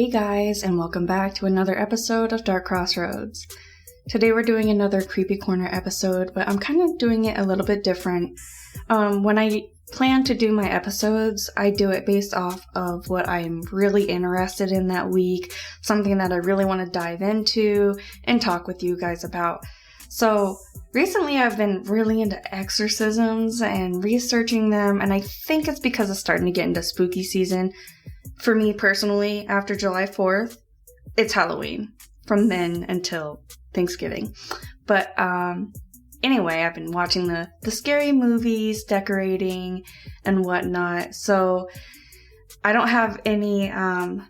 Hey guys, and welcome back to another episode of Dark Crossroads. Today we're doing another Creepy Corner episode, but I'm kind of doing it a little bit different. When I plan to do my episodes, I do it based off of what I'm really interested in that week, something that I really want to dive into and talk with you guys about. So recently I've been really into exorcisms and researching them, and I think it's because it's starting to get into spooky season. For me personally, after July 4th, it's Halloween from then until Thanksgiving. But anyway, I've been watching the scary movies, decorating, and whatnot. So I don't have any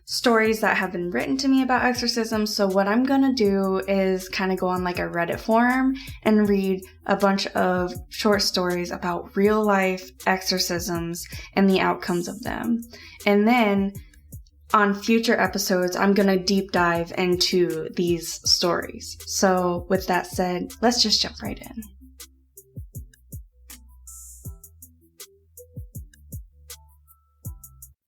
stories that have been written to me about exorcisms. So what I'm going to do is kind of go on like a Reddit forum and read a bunch of short stories about real life exorcisms and the outcomes of them. And then on future episodes, I'm going to deep dive into these stories. So with that said, let's just jump right in.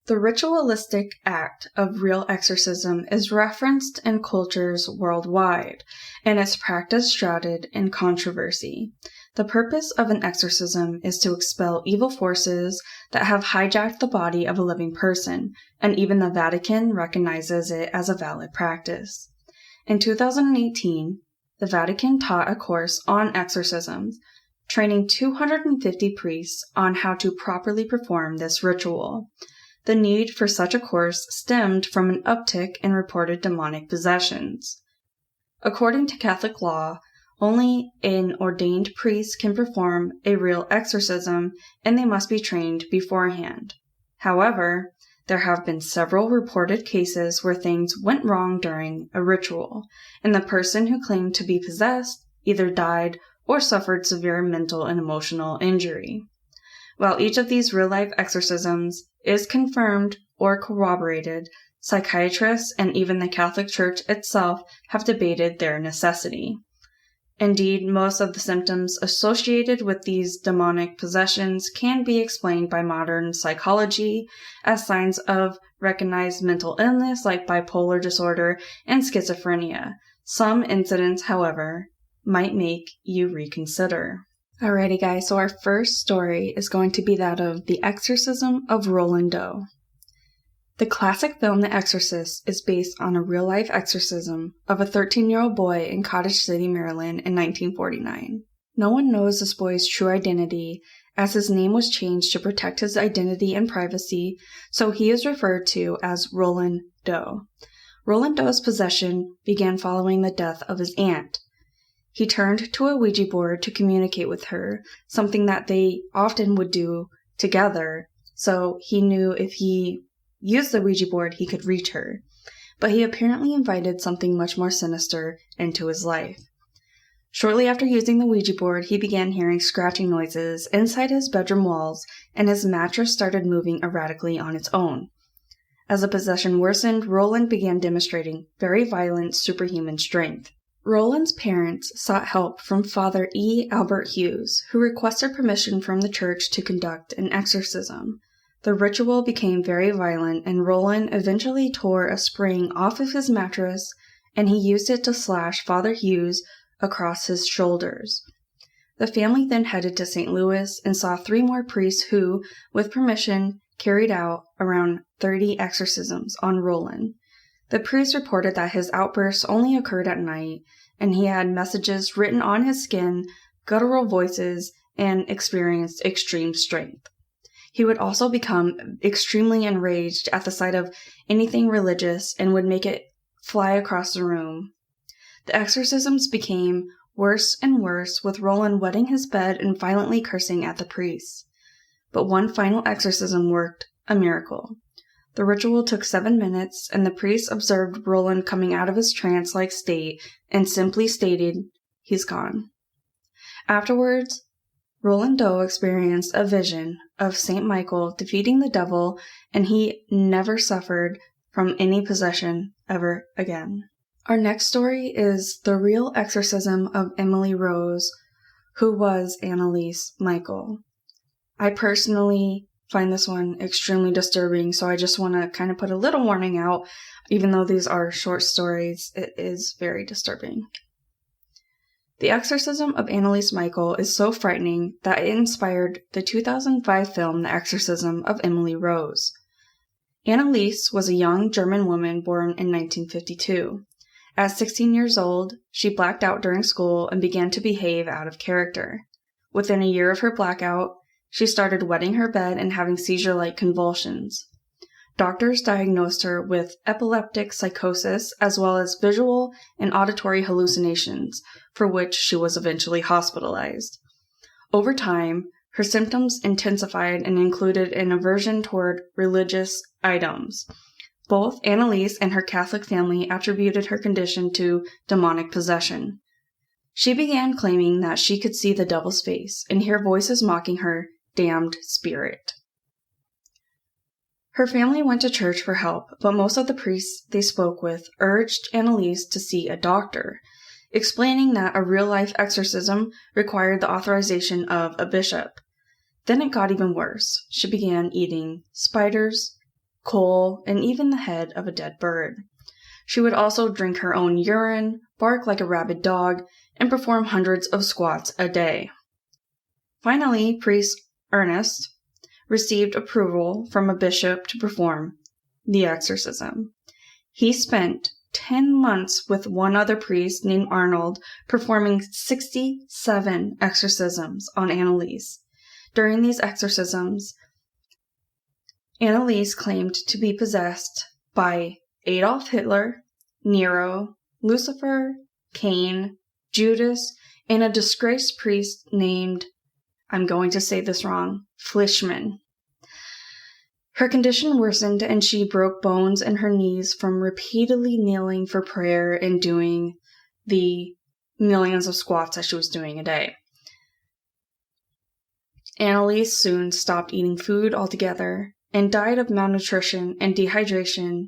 The ritualistic act of real exorcism is referenced in cultures worldwide, and its practice shrouded in controversy. The purpose of an exorcism is to expel evil forces that have hijacked the body of a living person, and even the Vatican recognizes it as a valid practice. In 2018, the Vatican taught a course on exorcisms, training 250 priests on how to properly perform this ritual. The need for such a course stemmed from an uptick in reported demonic possessions. According to Catholic law, only an ordained priest can perform a real exorcism, and they must be trained beforehand. However, there have been several reported cases where things went wrong during a ritual, and the person who claimed to be possessed either died or suffered severe mental and emotional injury. While each of these real-life exorcisms is confirmed or corroborated, psychiatrists and even the Catholic Church itself have debated their necessity. Indeed, most of the symptoms associated with these demonic possessions can be explained by modern psychology as signs of recognized mental illness like bipolar disorder and schizophrenia. Some incidents, however, might make you reconsider. Alrighty guys, so our first story is going to be that of The Exorcism of Roland Doe. The classic film The Exorcist is based on a real-life exorcism of a 13-year-old boy in Cottage City, Maryland in 1949. No one knows this boy's true identity, as his name was changed to protect his identity and privacy, so he is referred to as Roland Doe. Roland Doe's possession began following the death of his aunt. He turned to a Ouija board to communicate with her, something that they often would do together, so he knew if he used the Ouija board, he could reach her. But he apparently invited something much more sinister into his life. Shortly after using the Ouija board, he began hearing scratching noises inside his bedroom walls, and his mattress started moving erratically on its own. As the possession worsened, Roland began demonstrating very violent superhuman strength. Roland's parents sought help from Father E. Albert Hughes, who requested permission from the church to conduct an exorcism. The ritual became very violent, and Roland eventually tore a spring off of his mattress, and he used it to slash Father Hughes across his shoulders. The family then headed to St. Louis and saw 3 more priests who, with permission, carried out around 30 exorcisms on Roland. The priest reported that his outbursts only occurred at night, and he had messages written on his skin, guttural voices, and experienced extreme strength. He would also become extremely enraged at the sight of anything religious and would make it fly across the room. The exorcisms became worse and worse, with Roland wetting his bed and violently cursing at the priests. But one final exorcism worked a miracle. The ritual took 7 minutes, and the priest observed Roland coming out of his trance-like state and simply stated, "He's gone." Afterwards, Roland Doe experienced a vision of St. Michael defeating the devil, and he never suffered from any possession ever again. Our next story is The Real Exorcism of Emily Rose, who was Annalise Michael. I personally find this one extremely disturbing, so I just want to kind of put a little warning out. Even though these are short stories, it is very disturbing. The Exorcism of Anneliese Michael is so frightening that it inspired the 2005 film The Exorcism of Emily Rose. Anneliese was a young German woman born in 1952. At 16 years old, she blacked out during school and began to behave out of character. Within a year of her blackout, she started wetting her bed and having seizure-like convulsions. Doctors diagnosed her with epileptic psychosis as well as visual and auditory hallucinations, for which she was eventually hospitalized. Over time, her symptoms intensified and included an aversion toward religious items. Both Anneliese and her Catholic family attributed her condition to demonic possession. She began claiming that she could see the devil's face and hear voices mocking her damned spirit. Her family went to church for help, but most of the priests they spoke with urged Anneliese to see a doctor, explaining that a real-life exorcism required the authorization of a bishop. Then it got even worse. She began eating spiders, coal, and even the head of a dead bird. She would also drink her own urine, bark like a rabid dog, and perform hundreds of squats a day. Finally, priest Ernest received approval from a bishop to perform the exorcism. He spent 10 months with one other priest named Arnold performing 67 exorcisms on Anneliese. During these exorcisms, Anneliese claimed to be possessed by Adolf Hitler, Nero, Lucifer, Cain, Judas, and a disgraced priest named, I'm going to say this wrong, Fleischmann. Her condition worsened and she broke bones in her knees from repeatedly kneeling for prayer and doing the millions of squats that she was doing a day. Anneliese soon stopped eating food altogether and died of malnutrition and dehydration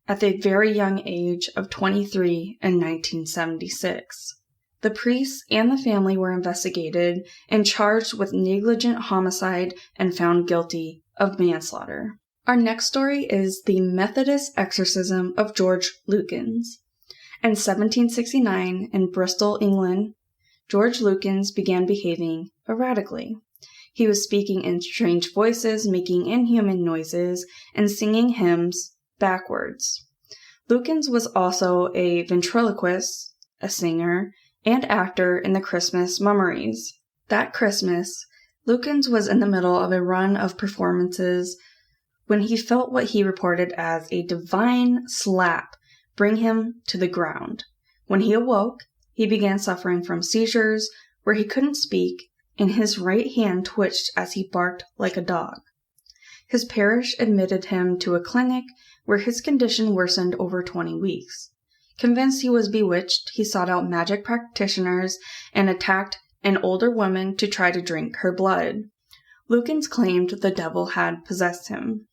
at the very young age of 23 in 1976. The priests and the family were investigated and charged with negligent homicide and found guilty of manslaughter. Our next story is the Methodist exorcism of George Lukens. In 1769, in Bristol, England, George Lukens began behaving erratically. He was speaking in strange voices, making inhuman noises, and singing hymns backwards. Lukens was also a ventriloquist, a singer, and actor in the Christmas mummeries. That Christmas, Lukens was in the middle of a run of performances when he felt what he reported as a divine slap bring him to the ground. When he awoke, he began suffering from seizures where he couldn't speak, and his right hand twitched as he barked like a dog. His parish admitted him to a clinic where his condition worsened over 20 weeks. Convinced he was bewitched, he sought out magic practitioners and attacked an older woman to try to drink her blood. Lukens claimed the devil had possessed him.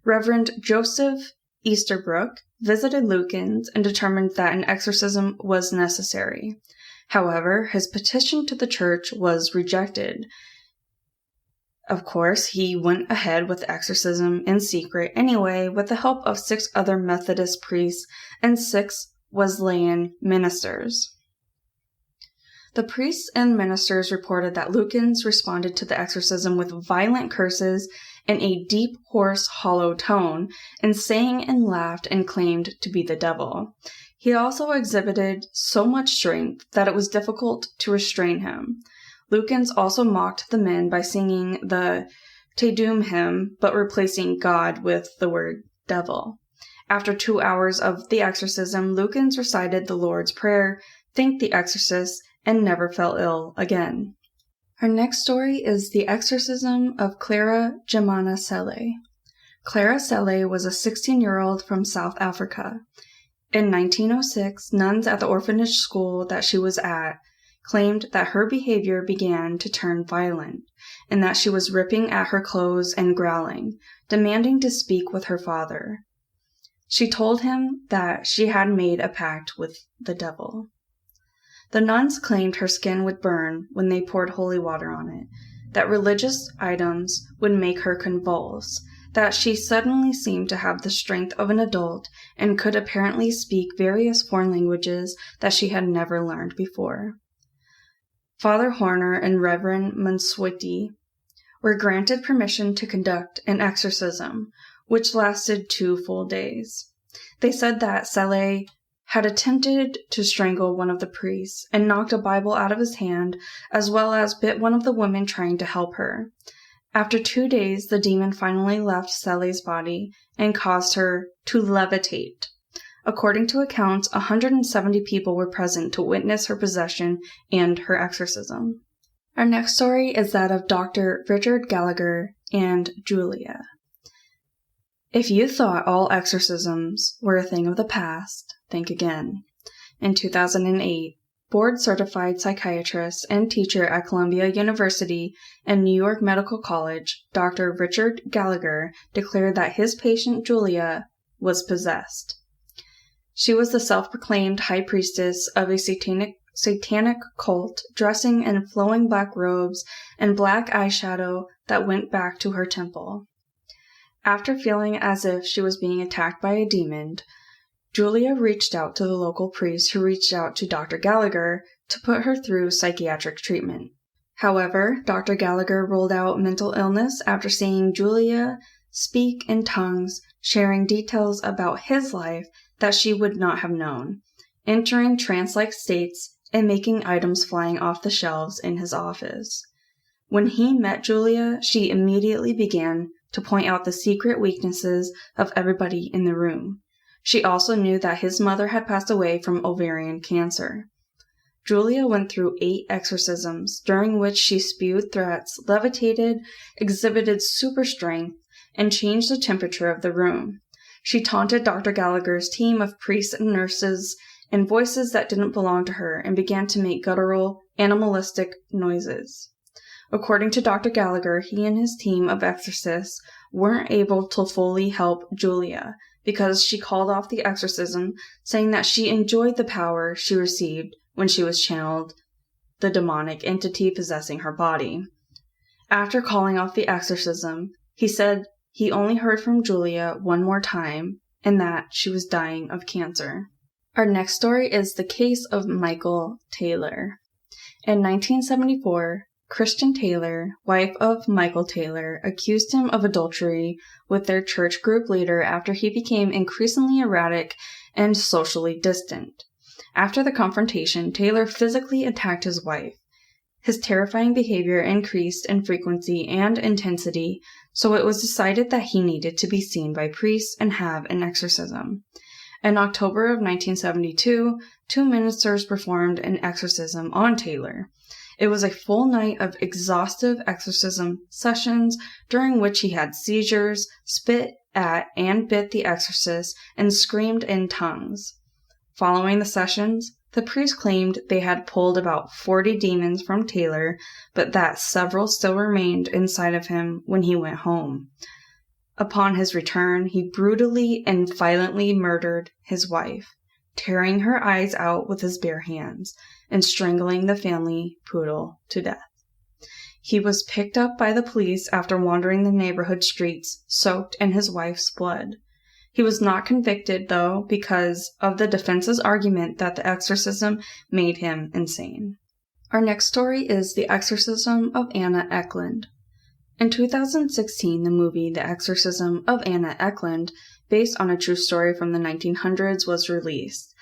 Reverend Joseph Easterbrook visited Lukens and determined that an exorcism was necessary. However, his petition to the church was rejected. Of course, he went ahead with the exorcism in secret anyway, with the help of 6 other Methodist priests and 6 Wesleyan ministers. The priests and ministers reported that Lukens responded to the exorcism with violent curses in a deep, hoarse, hollow tone, and sang and laughed and claimed to be the devil. He also exhibited so much strength that it was difficult to restrain him. Lukens also mocked the men by singing the Te Deum hymn, but replacing God with the word devil. After 2 hours of the exorcism, Lukens recited the Lord's Prayer, thanked the exorcist, and never fell ill again. Our next story is the exorcism of Clara Jemana Selle. Clara Selle was a 16-year-old from South Africa. In 1906, nuns at the orphanage school that she was at claimed that her behavior began to turn violent, and that she was ripping at her clothes and growling, demanding to speak with her father. She told him that she had made a pact with the devil. The nuns claimed her skin would burn when they poured holy water on it. that religious items would make her convulse, that she suddenly seemed to have the strength of an adult and could apparently speak various foreign languages that she had never learned before. Father Horner and Reverend Mansueti were granted permission to conduct an exorcism, which lasted 2 full days. They said that Selle had attempted to strangle one of the priests and knocked a Bible out of his hand, as well as bit one of the women trying to help her. After 2 days, the demon finally left Selle's body and caused her to levitate. According to accounts, 170 people were present to witness her possession and her exorcism. Our next story is that of Dr. Richard Gallagher and Julia. If you thought all exorcisms were a thing of the past, think again. In 2008, board-certified psychiatrist and teacher at Columbia University and New York Medical College, Dr. Richard Gallagher declared that his patient Julia was possessed. She was the self-proclaimed high priestess of a satanic cult, dressing in flowing black robes and black eyeshadow that went back to her temple. After feeling as if she was being attacked by a demon, Julia reached out to the local priest who reached out to Dr. Gallagher to put her through psychiatric treatment. However, Dr. Gallagher ruled out mental illness after seeing Julia speak in tongues, sharing details about his life that she would not have known, entering trance-like states, and making items flying off the shelves in his office. When he met Julia, she immediately began to point out the secret weaknesses of everybody in the room. She also knew that his mother had passed away from ovarian cancer. Julia went through 8 exorcisms, during which she spewed threats, levitated, exhibited super strength, and changed the temperature of the room. She taunted Dr. Gallagher's team of priests and nurses in voices that didn't belong to her and began to make guttural, animalistic noises. According to Dr. Gallagher, he and his team of exorcists weren't able to fully help Julia because she called off the exorcism, saying that she enjoyed the power she received when she was channeled the demonic entity possessing her body. After calling off the exorcism, he said he only heard from Julia one more time, and that she was dying of cancer. Our next story is the case of Michael Taylor. In 1974, Christian Taylor, wife of Michael Taylor, accused him of adultery with their church group leader after he became increasingly erratic and socially distant. After the confrontation, Taylor physically attacked his wife. His terrifying behavior increased in frequency and intensity, so it was decided that he needed to be seen by priests and have an exorcism. In October of 1972, 2 ministers performed an exorcism on Taylor. It was a full night of exhaustive exorcism sessions during which he had seizures, spit at and bit the exorcist, and screamed in tongues. Following the sessions, the priest claimed they had pulled about 40 demons from Taylor, but that several still remained inside of him when he went home. Upon his return, he brutally and violently murdered his wife, tearing her eyes out with his bare hands and strangling the family poodle to death. He was picked up by the police after wandering the neighborhood streets soaked in his wife's blood. He was not convicted, though, because of the defense's argument that the exorcism made him insane. Our next story is The Exorcism of Anna Eklund. In 2016, the movie The Exorcism of Anna Eklund, based on a true story from the 1900s, was released.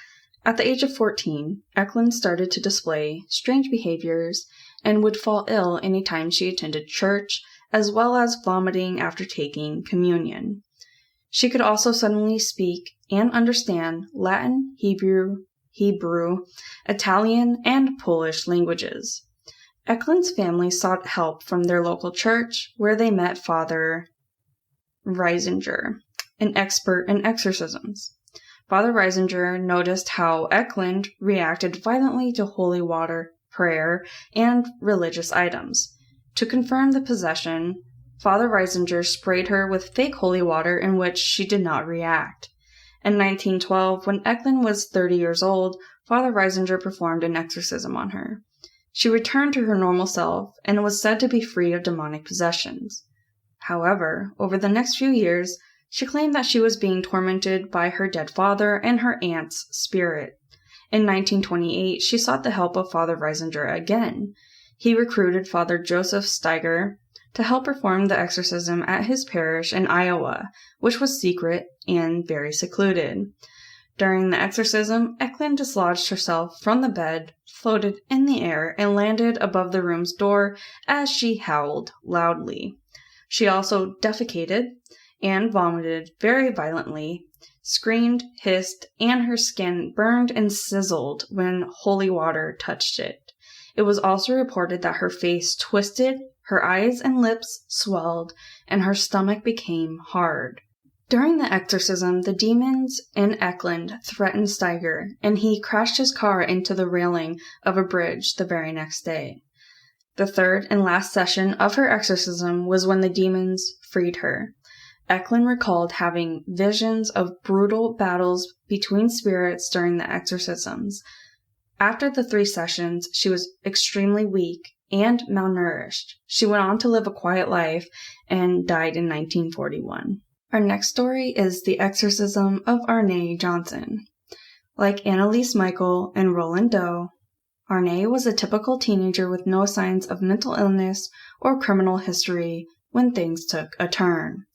At the age of 14, Eklund started to display strange behaviors and would fall ill anytime she attended church, as well as vomiting after taking communion. She could also suddenly speak and understand Latin, Hebrew, Italian, and Polish languages. Eklund's family sought help from their local church, where they met Father Reisinger, an expert in exorcisms. Father Reisinger noticed how Eklund reacted violently to holy water, prayer, and religious items. To confirm the possession, Father Reisinger sprayed her with fake holy water in which she did not react. In 1912, when Eklund was 30 years old, Father Reisinger performed an exorcism on her. She returned to her normal self and was said to be free of demonic possessions. However, over the next few years, she claimed that she was being tormented by her dead father and her aunt's spirit. In 1928, she sought the help of Father Reisinger again. He recruited Father Joseph Steiger to help perform the exorcism at his parish in Iowa, which was secret and very secluded. During the exorcism, Eklund dislodged herself from the bed, floated in the air, and landed above the room's door as she howled loudly. She also defecated and vomited very violently, screamed, hissed, and her skin burned and sizzled when holy water touched it. It was also reported that her face twisted, her eyes and lips swelled, and her stomach became hard. During the exorcism, the demons in Eklund threatened Steiger, and he crashed his car into the railing of a bridge the very next day. The third and last session of her exorcism was when the demons freed her. Eklund recalled having visions of brutal battles between spirits during the exorcisms. After the 3 sessions, she was extremely weak and malnourished. She went on to live a quiet life and died in 1941. Our next story is The Exorcism of Arne Johnson. Like Annalise Michael and Roland Doe, Arne was a typical teenager with no signs of mental illness or criminal history when things took a turn.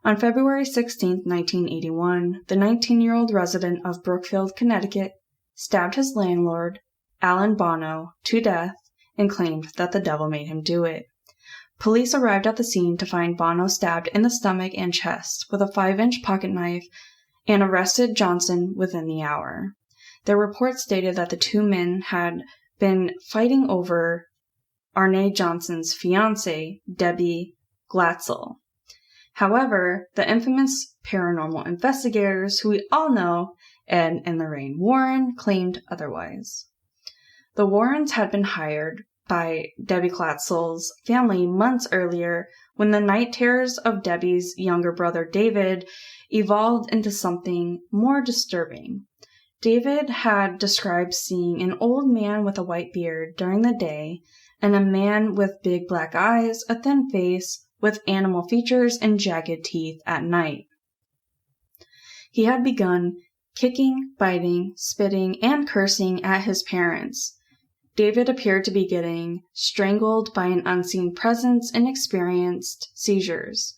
On February 16, 1981, the 19-year-old resident of Brookfield, Connecticut, stabbed his landlord, Alan Bono, to death and claimed that the devil made him do it. Police arrived at the scene to find Bono stabbed in the stomach and chest with a 5-inch pocket knife and arrested Johnson within the hour. Their report stated that the 2 men had been fighting over Arne Johnson's fiancée, Debbie Glatzel. However, the infamous paranormal investigators, who we all know, Ed and Lorraine Warren, claimed otherwise. The Warrens had been hired by Debbie Glatzel's family months earlier when the night terrors of Debbie's younger brother David evolved into something more disturbing. David had described seeing an old man with a white beard during the day and a man with big black eyes, a thin face with animal features and jagged teeth at night. He had begun kicking, biting, spitting, and cursing at his parents. David appeared to be getting strangled by an unseen presence and experienced seizures.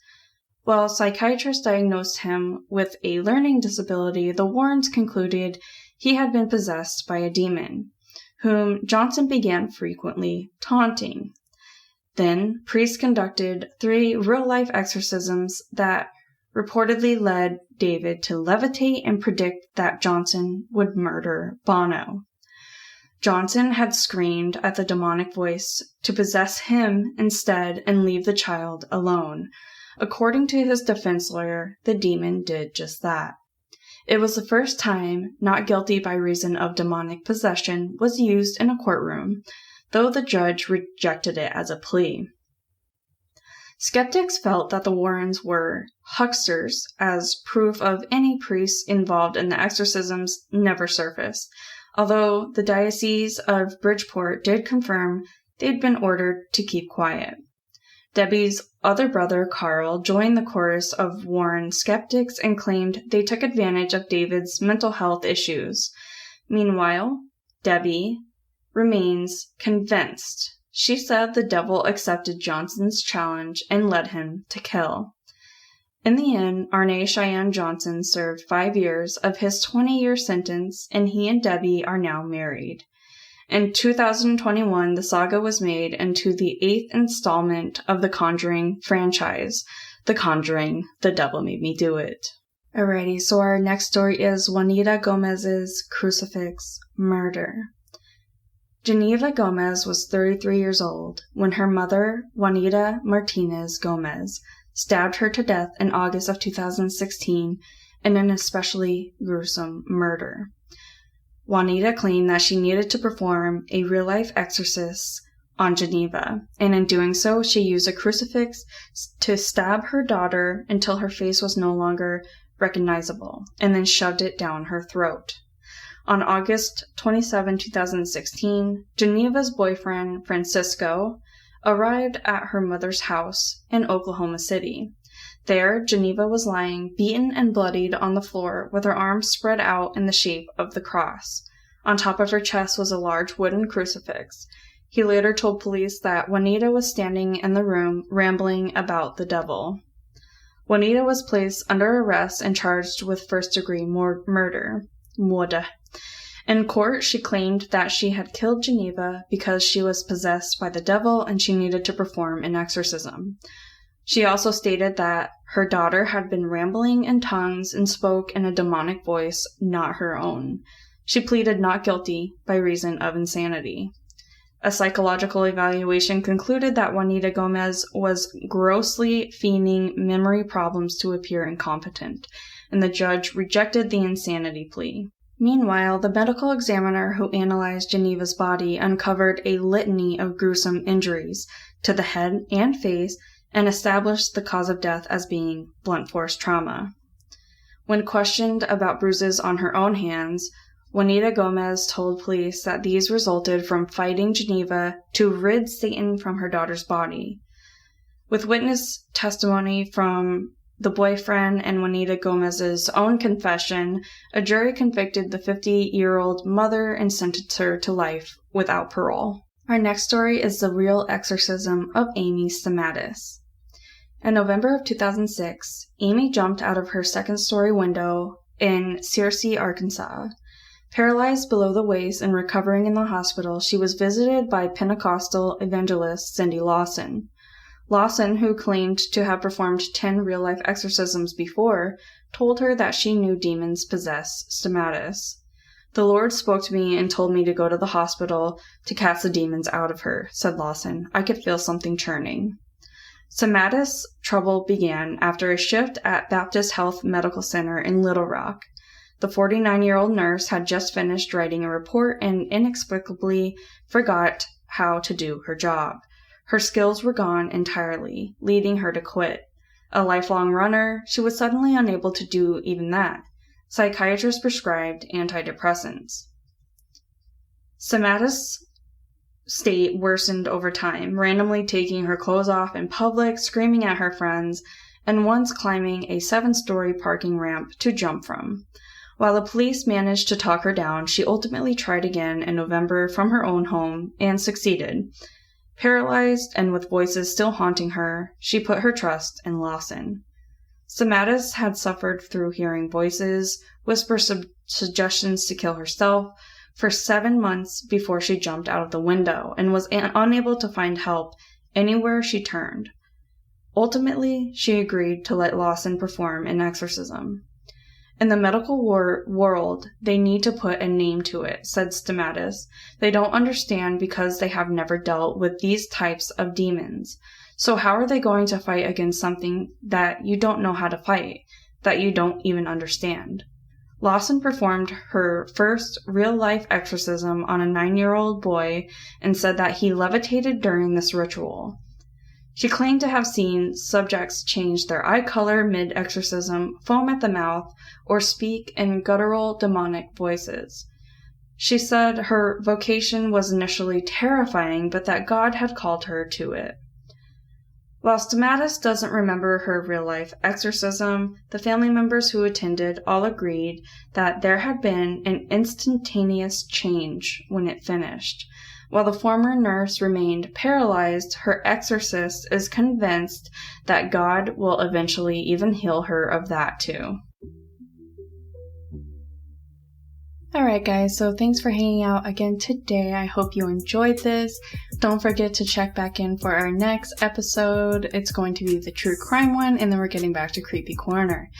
While psychiatrists diagnosed him with a learning disability, the Warrens concluded he had been possessed by a demon, whom Johnson began frequently taunting. Then, priests conducted 3 real-life exorcisms that reportedly led David to levitate and predict that Johnson would murder Bono. Johnson had screamed at the demonic voice to possess him instead and leave the child alone. According to his defense lawyer, the demon did just that. It was the first time not guilty by reason of demonic possession was used in a courtroom, though the judge rejected it as a plea. Skeptics felt that the Warrens were hucksters, as proof of any priests involved in the exorcisms never surfaced, although the Diocese of Bridgeport did confirm they'd been ordered to keep quiet. Debbie's other brother, Carl, joined the chorus of Warren skeptics and claimed they took advantage of David's mental health issues. Meanwhile, Debbie remains convinced. She said the devil accepted Johnson's challenge and led him to kill. In the end, Arne Cheyenne Johnson served 5 years of his 20-year sentence, and he and Debbie are now married. In 2021, the saga was made into the 8th installment of the Conjuring franchise, The Conjuring, The Devil Made Me Do It. Alrighty, so our next story is Juanita Gomez's crucifix murder. Geneva Gomez was 33 years old when her mother, Juanita Martinez Gomez, stabbed her to death in August of 2016 in an especially gruesome murder. Juanita claimed that she needed to perform a real-life exorcism on Geneva, and in doing so, she used a crucifix to stab her daughter until her face was no longer recognizable, and then shoved it down her throat. On August 27, 2016, Geneva's boyfriend, Francisco, arrived at her mother's house in Oklahoma City. There, Geneva was lying, beaten and bloodied on the floor with her arms spread out in the shape of the cross. On top of her chest was a large wooden crucifix. He later told police that Juanita was standing in the room rambling about the devil. Juanita was placed under arrest and charged with first-degree murder. In court, she claimed that she had killed Geneva because she was possessed by the devil and she needed to perform an exorcism. She also stated that her daughter had been rambling in tongues and spoke in a demonic voice, not her own. She pleaded not guilty by reason of insanity. A psychological evaluation concluded that Juanita Gomez was grossly feigning memory problems to appear incompetent, and the judge rejected the insanity plea. Meanwhile, the medical examiner who analyzed Geneva's body uncovered a litany of gruesome injuries to the head and face and established the cause of death as being blunt force trauma. When questioned about bruises on her own hands, Juanita Gomez told police that these resulted from fighting Geneva to rid Satan from her daughter's body. With witness testimony from the boyfriend and Juanita Gomez's own confession, a jury convicted the 50-year-old mother and sentenced her to life without parole. Our next story is the real exorcism of Amy Stamatis. In November of 2006, Amy jumped out of her second-story window in Searcy, Arkansas. Paralyzed below the waist and recovering in the hospital, she was visited by Pentecostal evangelist Cindy Lawson. Lawson, who claimed to have performed 10 real-life exorcisms before, told her that she knew demons possessed Stamatis. "The Lord spoke to me and told me to go to the hospital to cast the demons out of her," said Lawson. "I could feel something churning." Stamatis' trouble began after a shift at Baptist Health Medical Center in Little Rock. The 49-year-old nurse had just finished writing a report and inexplicably forgot how to do her job. Her skills were gone entirely, leading her to quit. A lifelong runner, she was suddenly unable to do even that. Psychiatrists prescribed antidepressants. Stamatis' state worsened over time, randomly taking her clothes off in public, screaming at her friends, and once climbing a 7-story parking ramp to jump from. While the police managed to talk her down, she ultimately tried again in November from her own home and succeeded. Paralyzed and with voices still haunting her, she put her trust in Lawson. Stamatis had suffered through hearing voices, whisper suggestions to kill herself, for 7 months before she jumped out of the window and was unable to find help anywhere she turned. Ultimately, she agreed to let Lawson perform an exorcism. "In the medical world, they need to put a name to it," said Stamatis. "They don't understand because they have never dealt with these types of demons. So how are they going to fight against something that you don't know how to fight, that you don't even understand?" Lawson performed her first real-life exorcism on a 9-year-old boy and said that he levitated during this ritual. She claimed to have seen subjects change their eye color mid-exorcism, foam at the mouth, or speak in guttural demonic voices. She said her vocation was initially terrifying, but that God had called her to it. While Stamatis doesn't remember her real-life exorcism, the family members who attended all agreed that there had been an instantaneous change when it finished. While the former nurse remained paralyzed, her exorcist is convinced that God will eventually even heal her of that too. Alright guys, so thanks for hanging out again today. I hope you enjoyed this. Don't forget to check back in for our next episode. It's going to be the true crime one, and then we're getting back to Creepy Corner.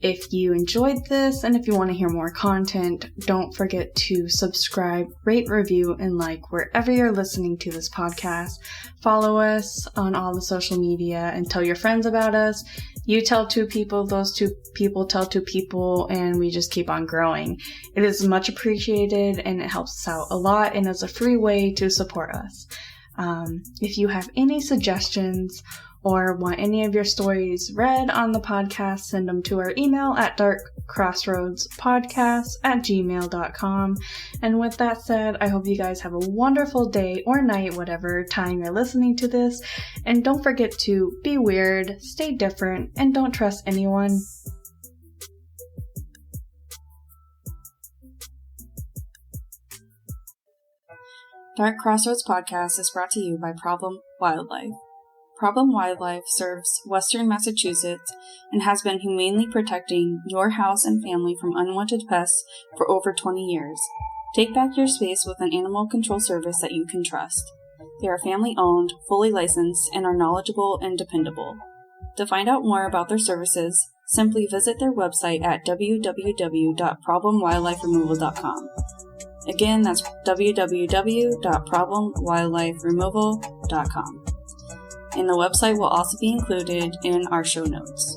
If you enjoyed this and if you want to hear more content, don't forget to subscribe, rate, review, and like wherever you're listening to this podcast. Follow us on all the social media and tell your friends about us. You tell 2 people, those 2 people tell 2 people, and we just keep on growing. It is much appreciated and it helps us out a lot, and it's a free way to support us. If you have any suggestions or want any of your stories read on the podcast, send them to our email at darkcrossroadspodcast@gmail.com. And with that said, I hope you guys have a wonderful day or night, whatever time you're listening to this. And don't forget to be weird, stay different, and don't trust anyone. Dark Crossroads Podcast is brought to you by Problem Wildlife. Problem Wildlife serves Western Massachusetts and has been humanely protecting your house and family from unwanted pests for over 20 years. Take back your space with an animal control service that you can trust. They are family-owned, fully licensed, and are knowledgeable and dependable. To find out more about their services, simply visit their website at www.problemwildliferemoval.com. Again, that's www.problemwildliferemoval.com. And the website will also be included in our show notes.